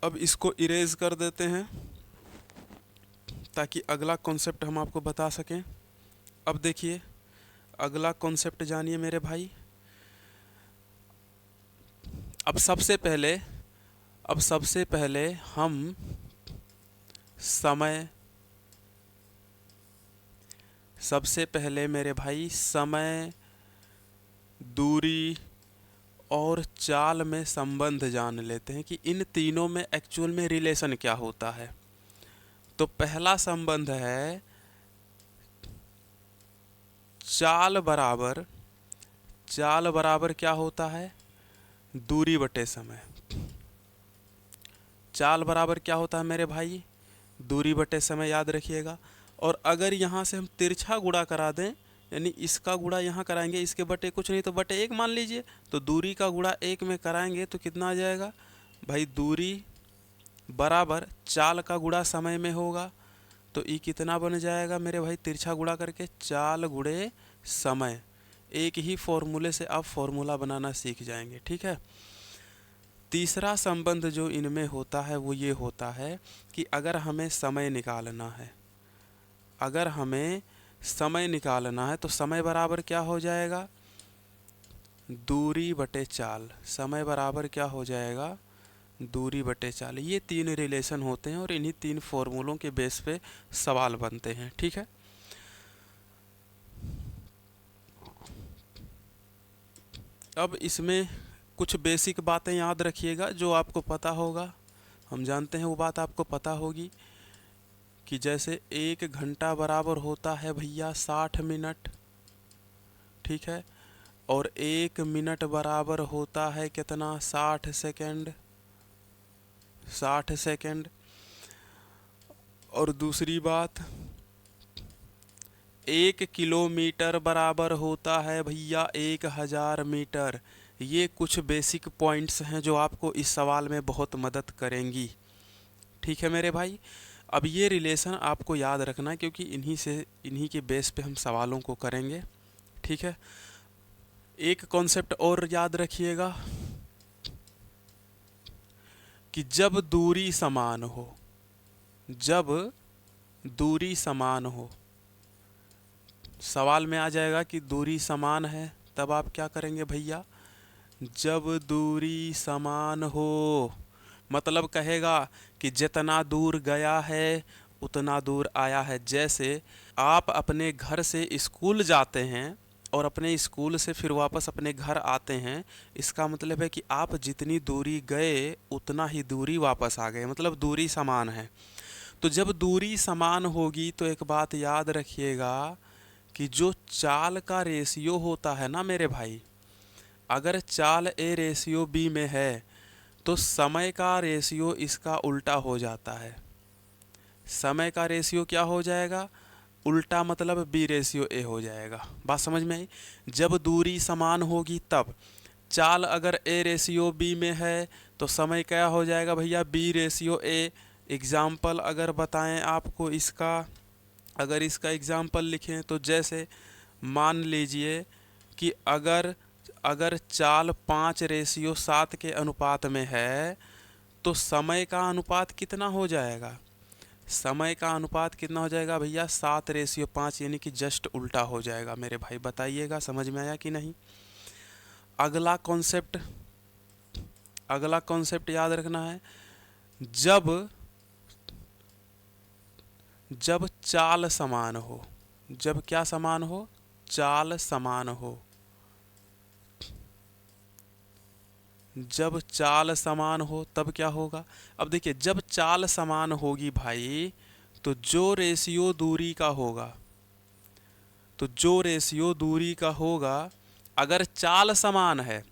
अब इसको इरेज कर देते हैं ताकि अगला कॉन्सेप्ट हम आपको बता सकें। अब देखिए अगला कॉन्सेप्ट जानिए मेरे भाई। अब सबसे पहले हम समय सबसे पहले मेरे भाई समय, दूरी और चाल में संबंध जान लेते हैं कि इन तीनों में एक्चुअल में रिलेशन क्या होता है। तो पहला संबंध है चाल बराबर क्या होता है, दूरी बटे समय। चाल बराबर क्या होता है मेरे भाई, दूरी बटे समय, याद रखिएगा। और अगर यहाँ से हम तिरछा गुणा करा दें, यानी इसका गुणा यहाँ कराएंगे, इसके बटे कुछ नहीं तो बटे एक मान लीजिए, तो दूरी का गुणा एक में कराएंगे तो कितना आ जाएगा भाई, दूरी बराबर चाल का गुणा समय में होगा। तो ये कितना बन जाएगा मेरे भाई, तिरछा गुणा करके चाल गुणे समय। एक ही फॉर्मूले से आप फॉर्मूला बनाना सीख जाएंगे, ठीक है। तीसरा संबंध जो इनमें होता है वो ये होता है कि अगर हमें समय निकालना है तो समय बराबर क्या हो जाएगा, दूरी बटे चाल। समय बराबर क्या हो जाएगा, दूरी बटे चाल। ये तीन रिलेशन होते हैं और इन्हीं तीन फॉर्मूलों के बेस पे सवाल बनते हैं, ठीक है। अब इसमें कुछ बेसिक बातें याद रखिएगा जो आपको पता होगा, हम जानते हैं वो बात आपको पता होगी कि जैसे 1 घंटा बराबर होता है भैया 60 मिनट, ठीक है। और 1 मिनट बराबर होता है कितना, 60 सेकेंड। 60 सेकेंड। और दूसरी बात, 1 किलोमीटर बराबर होता है भैया 1000 मीटर। ये कुछ बेसिक पॉइंट्स हैं जो आपको इस सवाल में बहुत मदद करेंगी, ठीक है मेरे भाई। अब ये रिलेशन आपको याद रखना है क्योंकि इन्हीं के बेस पे हम सवालों को करेंगे, ठीक है। एक कॉन्सेप्ट और याद रखिएगा कि जब दूरी समान हो, सवाल में आ जाएगा कि दूरी समान है, तब आप क्या करेंगे भैया, जब दूरी समान हो मतलब कहेगा कि जितना दूर गया है उतना दूर आया है। जैसे आप अपने घर से स्कूल जाते हैं और अपने स्कूल से फिर वापस अपने घर आते हैं, इसका मतलब है कि आप जितनी दूरी गए उतना ही दूरी वापस आ गए, मतलब दूरी समान है। तो जब दूरी समान होगी तो एक बात याद रखिएगा कि जो चाल का रेशियो होता है ना मेरे भाई, अगर चाल ए रेशियो बी में है तो समय का रेशियो इसका उल्टा हो जाता है। समय का रेशियो क्या हो जाएगा, उल्टा, मतलब बी रेशियो ए हो जाएगा। बात समझ में आई। जब दूरी समान होगी तब चाल अगर ए रेशियो बी में है तो समय क्या हो जाएगा भैया, बी रेशियो ए। एग्जाम्पल अगर बताएं आपको इसका, अगर इसका एग्जाम्पल लिखें तो जैसे मान लीजिए कि अगर अगर चाल 5:7 के अनुपात में है तो समय का अनुपात कितना हो जाएगा, समय का अनुपात कितना हो जाएगा भैया, 7:5, यानी कि जस्ट उल्टा हो जाएगा। मेरे भाई बताइएगा समझ में आया कि नहीं। अगला कॉन्सेप्ट याद रखना है, जब जब चाल समान हो, जब क्या समान हो, चाल समान हो। जब चाल समान हो तब क्या होगा, अब देखिए जब चाल समान होगी भाई तो जो रेशियो दूरी का होगा, अगर चाल समान है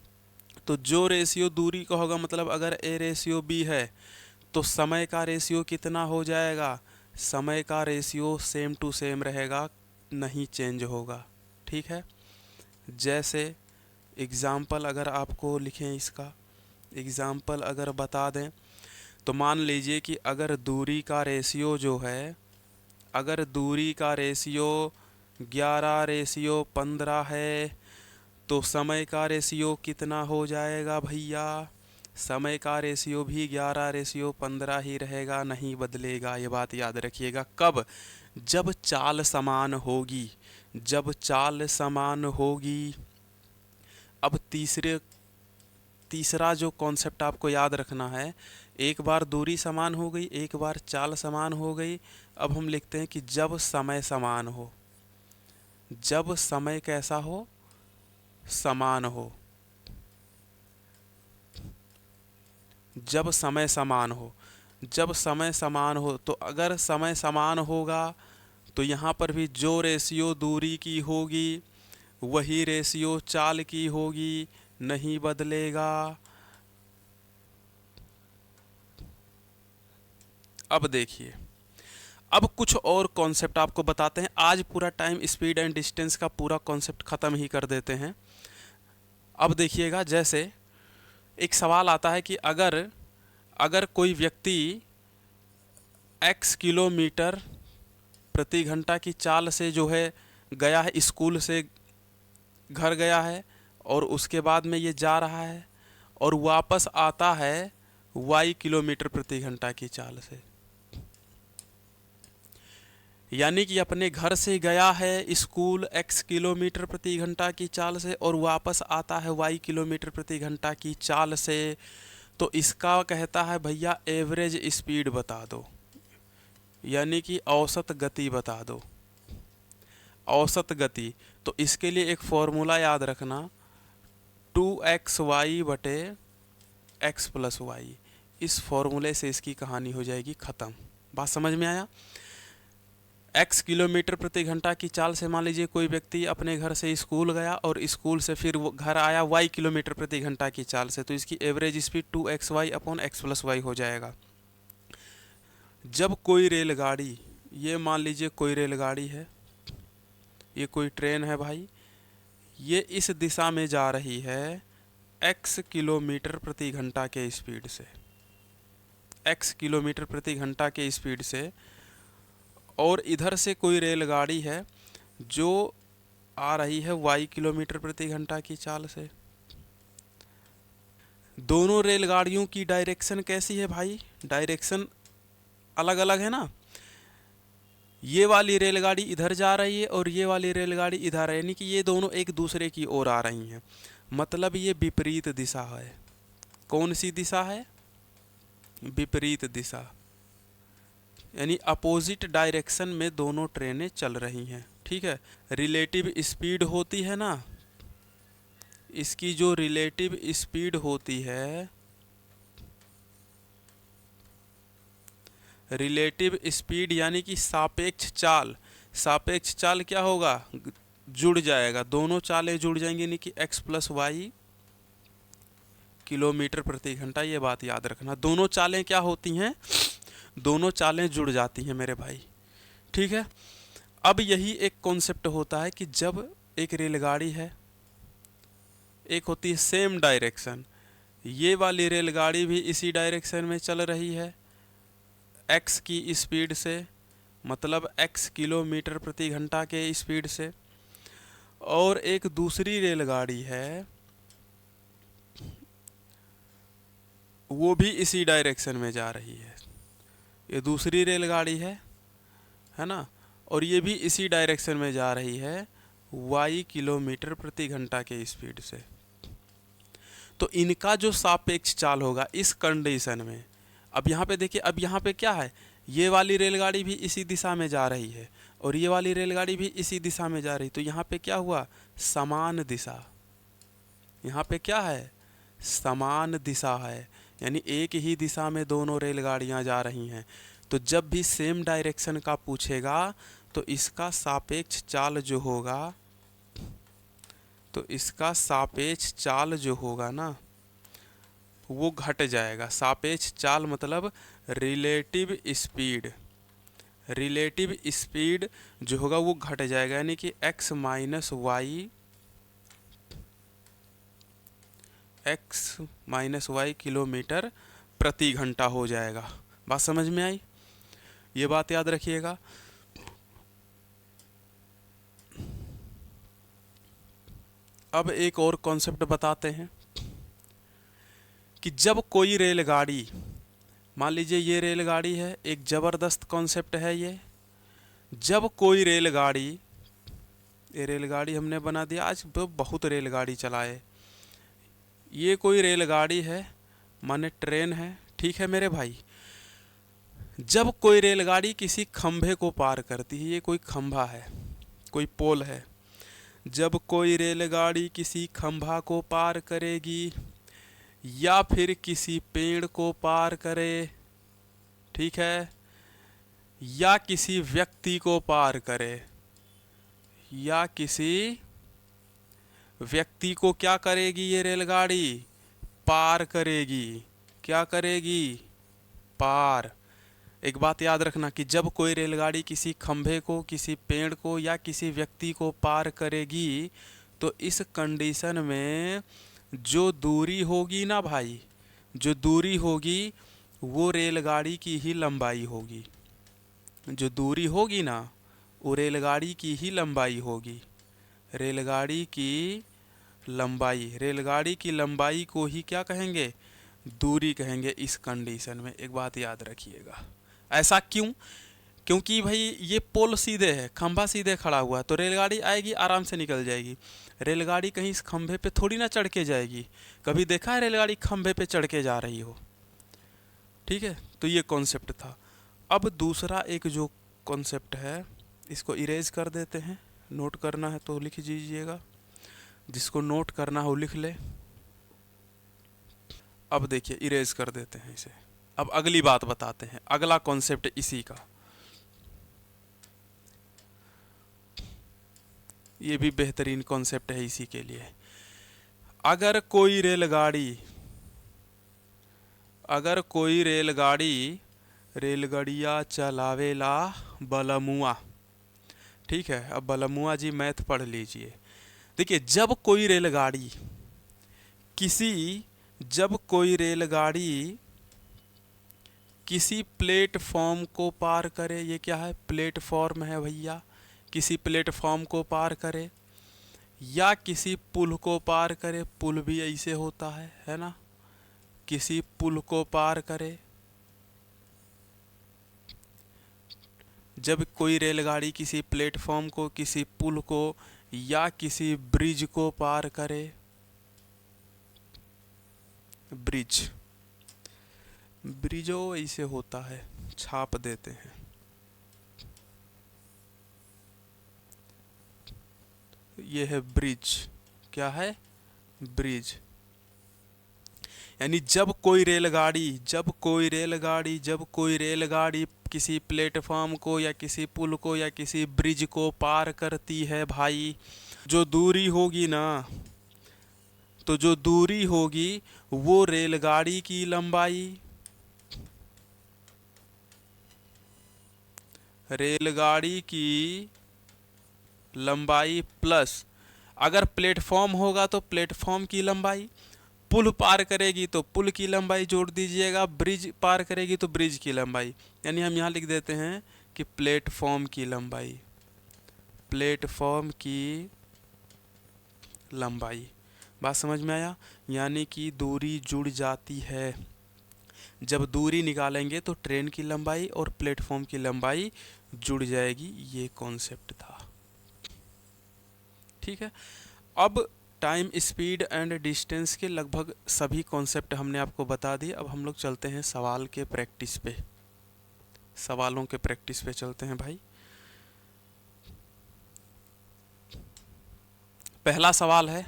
तो जो रेशियो दूरी का होगा, मतलब अगर ए रेशियो बी है तो समय का रेशियो कितना हो जाएगा, समय का रेशियो सेम टू सेम रहेगा, नहीं चेंज होगा, ठीक है। जैसे एग्ज़ाम्पल अगर आपको लिखें, इसका एग्ज़ाम्पल अगर बता दें तो मान लीजिए कि अगर दूरी का रेशियो जो है, अगर दूरी का रेशियो 11:15 है तो समय का रेशियो कितना हो जाएगा भैया, समय का रेशियो भी 11:15 ही रहेगा, नहीं बदलेगा। ये बात याद रखिएगा। कब? जब चाल समान होगी, जब चाल समान होगी। अब तीसरा जो कॉन्सेप्ट आपको याद रखना है, एक बार दूरी समान हो गई, एक बार चाल समान हो गई। अब हम लिखते हैं कि जब समय समान हो, जब समय कैसा हो? समान हो। जब समय समान हो, जब समय समान हो, तो अगर समय समान होगा तो यहाँ पर भी जो रेशियो दूरी की होगी वही रेशियो चाल की होगी, नहीं बदलेगा। अब देखिए, अब कुछ और कॉन्सेप्ट आपको बताते हैं। आज पूरा टाइम स्पीड एंड डिस्टेंस का पूरा कॉन्सेप्ट ख़त्म ही कर देते हैं। अब देखिएगा, जैसे एक सवाल आता है कि अगर अगर कोई व्यक्ति x किलोमीटर प्रति घंटा की चाल से जो है गया है, स्कूल से घर गया है, और उसके बाद में ये जा रहा है और वापस आता है y किलोमीटर प्रति घंटा की चाल से। यानी कि अपने घर से गया है स्कूल x किलोमीटर प्रति घंटा की चाल से और वापस आता है y किलोमीटर प्रति घंटा की चाल से। तो इसका कहता है भैया एवरेज स्पीड बता दो, यानी कि औसत गति बता दो। औसत गति, तो इसके लिए एक फॉर्मूला याद रखना, 2xy बटे x प्लस वाई। इस फॉर्मूले से इसकी कहानी हो जाएगी ख़त्म। बात समझ में आया? x किलोमीटर प्रति घंटा की चाल से मान लीजिए कोई व्यक्ति अपने घर से स्कूल गया और स्कूल से फिर वो घर आया y किलोमीटर प्रति घंटा की चाल से, तो इसकी average speed 2xy upon x plus Y हो जाएगा। जब कोई रेलगाड़ी, ये मान लीजिए कोई रेलगाड़ी है, ये कोई ट्रेन है भाई, ये इस दिशा में जा रही है x किलोमीटर प्रति घंटा के स्पीड से, x किलोमीटर प्रति घंटा के स्पीड से, और इधर से कोई रेलगाड़ी है जो आ रही है y किलोमीटर प्रति घंटा की चाल से। दोनों रेलगाड़ियों की डायरेक्शन कैसी है भाई? डायरेक्शन अलग अलग है ना। ये वाली रेलगाड़ी इधर जा रही है और ये वाली रेलगाड़ी इधर है, यानी कि ये दोनों एक दूसरे की ओर आ रही हैं, मतलब ये विपरीत दिशा है। कौन सी दिशा है? विपरीत दिशा, यानी अपोजिट डायरेक्शन में दोनों ट्रेनें चल रही हैं। ठीक है। रिलेटिव स्पीड होती है ना, इसकी जो रिलेटिव स्पीड होती है, रिलेटिव स्पीड यानी कि सापेक्ष चाल। सापेक्ष चाल क्या होगा? जुड़ जाएगा, दोनों चालें जुड़ जाएंगी, यानी कि x प्लस वाई किलोमीटर प्रति घंटा। ये बात याद रखना, दोनों चालें क्या होती हैं? दोनों चालें जुड़ जाती हैं मेरे भाई। ठीक है। अब यही एक कॉन्सेप्ट होता है कि जब एक रेलगाड़ी है, एक होती है सेम डायरेक्शन, ये वाली रेलगाड़ी भी इसी डायरेक्शन में चल रही है x की स्पीड से, मतलब x किलोमीटर प्रति घंटा के स्पीड से, और एक दूसरी रेलगाड़ी है वो भी इसी डायरेक्शन में जा रही है। ये दूसरी रेलगाड़ी है ना, और ये भी इसी डायरेक्शन में जा रही है y किलोमीटर प्रति घंटा के स्पीड से। तो इनका जो सापेक्ष चाल होगा इस कंडीशन में, अब यहाँ पे देखिए, अब यहाँ पे क्या है, ये वाली रेलगाड़ी भी इसी दिशा में जा रही है और ये वाली रेलगाड़ी भी इसी दिशा में जा रही, तो यहाँ पे क्या हुआ? समान दिशा। यहाँ पे क्या है? समान दिशा है, यानी एक ही दिशा में दोनों रेलगाड़ियाँ जा रही हैं। तो जब भी सेम डायरेक्शन का पूछेगा तो इसका सापेक्ष चाल जो होगा, तो इसका सापेक्ष चाल जो होगा ना वो घट जाएगा। सापेक्ष चाल मतलब रिलेटिव स्पीड, रिलेटिव स्पीड जो होगा वो घट जाएगा, यानी कि x माइनस वाई किलोमीटर प्रति घंटा हो जाएगा। बात समझ में आई? ये बात याद रखिएगा। अब एक और कॉन्सेप्ट बताते हैं कि जब कोई रेलगाड़ी, मान लीजिए ये रेलगाड़ी है, एक ज़बरदस्त कॉन्सेप्ट है ये। जब कोई रेलगाड़ी, ये रेलगाड़ी हमने बना दिया, आज बहुत रेलगाड़ी चलाए। ये कोई रेलगाड़ी है, माने ट्रेन है, ठीक है मेरे भाई। जब कोई रेलगाड़ी किसी खंभे को पार करती है, ये कोई खंभा है, कोई पोल है। जब कोई रेलगाड़ी किसी खंभा को पार करेगी या फिर किसी पेड़ को पार करे, ठीक है, या किसी व्यक्ति को पार करे, या किसी व्यक्ति को क्या करेगी ये रेलगाड़ी, पार करेगी। क्या करेगी, पार। एक बात याद रखना कि जब कोई रेलगाड़ी किसी खंभे को, किसी पेड़ को या किसी व्यक्ति को पार करेगी, तो इस कंडीशन में जो दूरी होगी ना भाई, जो दूरी होगी वो रेलगाड़ी की ही लंबाई होगी। जो दूरी होगी ना वो रेलगाड़ी की ही लंबाई होगी। रेलगाड़ी की लंबाई, रेलगाड़ी की लंबाई को ही क्या कहेंगे, दूरी कहेंगे इस कंडीशन में। एक बात याद रखिएगा। ऐसा क्यों, क्योंकि भाई ये पोल सीधे है, खंभा सीधे खड़ा हुआ है, तो रेलगाड़ी आएगी आराम से निकल जाएगी। रेलगाड़ी कहीं इस खंभे पे थोड़ी ना चढ़ के जाएगी। कभी देखा है रेलगाड़ी खंभे पे चढ़ के जा रही हो, ठीक है। तो ये कॉन्सेप्ट था। अब दूसरा एक जो कॉन्सेप्ट है, इसको इरेज कर देते हैं। नोट करना है तो लिख दीजिएगा, जिसको नोट करना हो लिख ले। अब देखिए इरेज कर देते हैं इसे। अब अगली बात बताते हैं, अगला कॉन्सेप्ट इसी का। ये भी बेहतरीन कॉन्सेप्ट है इसी के लिए। अगर कोई रेलगाड़ी, अगर कोई रेलगाड़ी, रेलगाड़ियाँ चलावेला बलमुआ, ठीक है। अब बलमुआ जी मैथ पढ़ लीजिए। देखिए जब कोई रेलगाड़ी किसी, जब कोई रेलगाड़ी किसी प्लेटफॉर्म को पार करे, ये क्या है, प्लेटफॉर्म है भैया, किसी प्लेटफॉर्म को पार करे या किसी पुल को पार करे, पुल भी ऐसे होता है ना, किसी पुल को पार करे। जब कोई रेलगाड़ी किसी प्लेटफॉर्म को, किसी पुल को या किसी ब्रिज को पार करे, ब्रिज, ब्रिजो ऐसे होता है, छाप देते हैं। ये है ब्रिज, क्या है, ब्रिज। यानी जब कोई रेलगाड़ी, जब कोई रेलगाड़ी, जब कोई रेलगाड़ी किसी प्लेटफॉर्म को या किसी पुल को या किसी ब्रिज को पार करती है भाई, जो दूरी होगी ना, तो जो दूरी होगी वो रेलगाड़ी की लंबाई, रेलगाड़ी की लंबाई प्लस, अगर प्लेटफॉर्म होगा तो प्लेटफॉर्म की लंबाई, पुल पार करेगी तो पुल की लंबाई जोड़ दीजिएगा, ब्रिज पार करेगी तो ब्रिज की लंबाई। यानी हम यहाँ लिख देते हैं कि प्लेटफॉर्म की लंबाई, प्लेटफॉर्म की लंबाई। बात समझ में आया, यानी कि दूरी जुड़ जाती है। जब दूरी निकालेंगे तो ट्रेन की लंबाई और प्लेटफॉर्म की लंबाई जुड़ जाएगी। ये कॉन्सेप्ट था, ठीक है। अब टाइम, स्पीड एंड डिस्टेंस के लगभग सभी कॉन्सेप्ट हमने आपको बता दिए। अब हम लोग चलते हैं सवाल के प्रैक्टिस पे, सवालों के प्रैक्टिस पे चलते हैं भाई। पहला सवाल है,